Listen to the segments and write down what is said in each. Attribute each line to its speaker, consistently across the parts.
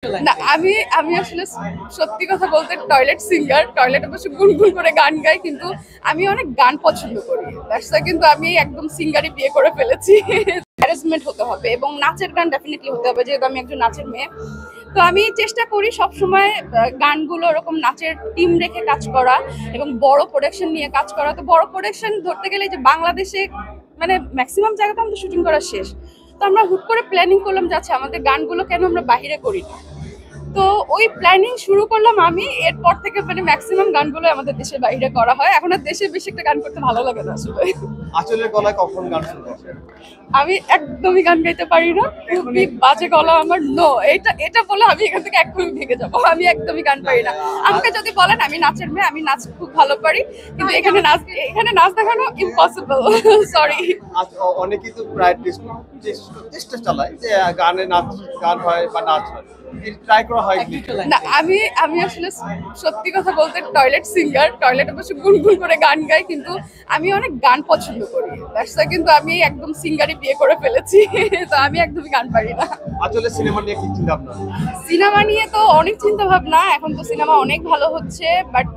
Speaker 1: না আমি আমি আসলে সত্যি কথা বলতে টয়লেট সিঙ্গার, টয়লেটে বসে গুনগুন করে গান গাই, কিন্তু আমি অনেক গান পছন্দ করি। দ্যাটস ওয়াই কিন্তু আমি একদম সিঙ্গারই বিয়ে করে ফেলেছি। হ্যারাসমেন্ট হতে হবে এবং নাচের গান ডেফিনেটলি হতে হবে, যেহেতু আমি একজন নাচের মেয়ে। তো আমি চেষ্টা করি সবসময় গানগুলো ওরকম নাচের টিম রেখে কাজ করা এবং বড় প্রোডাকশন নিয়ে কাজ করা। তো বড় প্রোডাকশন ধরতে গেলে যে বাংলাদেশে মানে ম্যাক্সিমাম জায়গাতে আমাদের শুটিং করা শেষ। তো আমরা হুট করে প্ল্যানিং করলাম যে আচ্ছা আমাদের গানগুলো কেন আমরা বাহিরে করি না। তো ওই প্ল্যানিং শুরু করলাম আমি। এরপর থেকে মানে ম্যাক্সিমাম গানগুলো আমাদের দেশের বাইরে করা হয়। এখন আর দেশের বেশি একটা গান করতে ভালো লাগে না আসলে।
Speaker 2: আঁচলের গলায় কখন গান শুনতে?
Speaker 1: আমি একদমই গান গাইতে পারি না, খুবই বাজে গলা আমার। নো, এটা বলে আমি এখান থেকে এক্ষুনি ভেঙে যাবো। আমি একদমই গান পারি না। আমাকে যদি বলেন আমি নাচের মেয়ে, আমি নাচ খুব ভালো পারি, কিন্তু এখানে নাচ দেখানো ইম্পসিবল। সরি।
Speaker 2: অনেকেই তো প্রায় চেষ্টা চালায় যে গান হয় বা নাচ হয়, ট্রাই করা হয় কি?
Speaker 1: না আমি আসলে সত্যি কথা বলতে টয়লেট সিঙ্গার, টয়লেটে বসে গুনগুন করে গান গাই, কিন্তু আমি অনেক গান পছন্দ করি। দ্যাটস ওয়াই কিন্তু আমি একদম সিঙ্গারই বিয়ে করে ফেলেছি। তো আমি একদমই গান পারি না।
Speaker 2: আসলে সিনেমা নিয়ে কি চিন্তা আপনার?
Speaker 1: সিনেমা নিয়ে তো অনেক চিন্তা ভাবনা। এখন তো সিনেমা অনেক ভালো হচ্ছে, বাট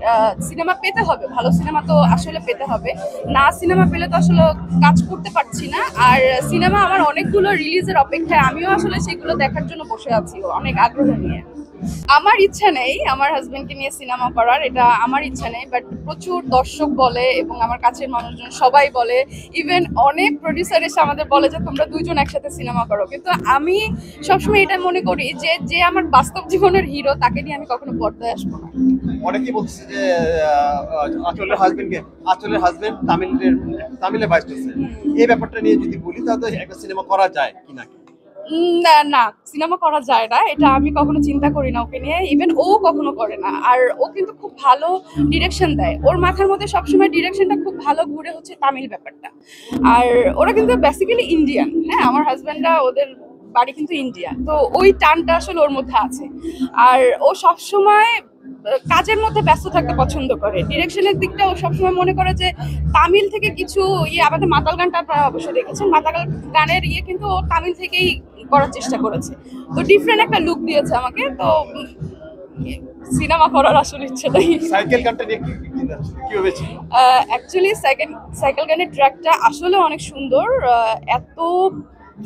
Speaker 1: সিনেমা পেতে হবে, ভালো সিনেমা তো আসলে পেতে হবে। না সিনেমা পেলে তো আসলে কাজ করতে পারছি না। আর সিনেমা আমার অনেকগুলো রিলিজের অপেক্ষায়, আমিও আসলে সেগুলো দেখার জন্য বসে আছি অনেক আগ্রহ নিয়ে। আমার ইচ্ছা নেই আমার হাজবেন্ডকে নিয়ে সিনেমা করার, এটা আমার ইচ্ছা নেই, বাট প্রচুর দর্শক বলে এবং আমার কাছের মানুষজন সবাই বলে, ইভেন অনেক প্রডিউসার এসে আমাদের বলে যে তোমরা দুইজন একসাথে সিনেমা করো। কিন্তু আমি সবসময় এটা মনে করি যে যে আমার বাস্তব জীবনের হিরো, তাকে নিয়ে আমি কখনো পর্দায় আসবো না।
Speaker 2: অনেকেই বলছে যে আঁচলের হাজবেন্ড তামিলে বাইশ করছে। এই ব্যাপারটা নিয়ে যদি বলি তাহলে একটা সিনেমা করা যায় কিনা?
Speaker 1: না না, সিনেমা করা যায় না, এটা আমি কখনো চিন্তা করি না ওকে নিয়ে। ইভেন ও কখনো করে না। আর ও কিন্তু খুব ভালো ডিরেকশন দেয়, ওর মাথার মধ্যে সবসময় ডিরেকশনটা খুব ভালো ঘুরে হচ্ছে তামিল ব্যাপারটা। আর ওরা কিন্তু বেসিক্যালি ইন্ডিয়ান। হ্যাঁ, আমার হাজব্যান্ডরা ওদের বাড়ি কিন্তু ইন্ডিয়া, তো ওই টানটা আসলে ওর মধ্যে আছে। আর ও সবসময় কাজের মধ্যে ব্যস্ত থাকতে পছন্দ করে। ডিরেকশনের দিকটা ও সবসময় মনে করে যে তামিল থেকে কিছু আমাদের মাতাল গানটা আপনারা অবশ্যই দেখেছেন, মাতাল গানের কিন্তু ও তামিল থেকেই করার চেষ্টা করেছে। তো ডিফারেন্ট একটা লুক দিয়েছে আমাকে। তো সিনেমা করার আসলে ইচ্ছে নেই।
Speaker 2: সাইকেল গানটা নিয়ে কিভাবে ছিল?
Speaker 1: অ্যাকচুয়ালি সাইকেল গানের ট্র্যাকটা আসলে অনেক সুন্দর। এত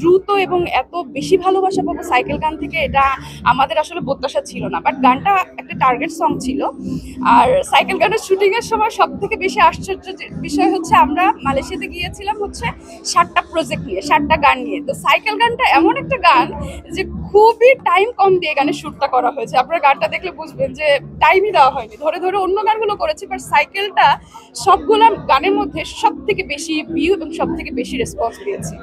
Speaker 1: দ্রুত এবং এত বেশি ভালোবাসা পাবো সাইকেল গান থেকে, এটা আমাদের আসলে প্রত্যাশা ছিল না। বাট গানটা একটা টার্গেট সং ছিল। আর সাইকেল গানের শুটিং এর সময় সব থেকে বেশি আশ্চর্য বিষয় হচ্ছে আমরা মালয়েশিয়াতে গিয়েছিলাম হচ্ছে 7টা প্রজেক্ট নিয়ে, 7টা গান নিয়ে। তো সাইকেল গানটা এমন একটা গান যে খুবই টাইম কম দিয়ে গানের শুটটা করা হয়েছে। আপনারা গানটা দেখলে বুঝবেন যে টাইমই দেওয়া হয়নি, ধরে ধরে অন্য গানগুলো করেছি, বাট সাইকেলটা সবগুলো গানের মধ্যে সব থেকে বেশি ভিউ এবং সব থেকে বেশি রেসপন্স পেয়েছি।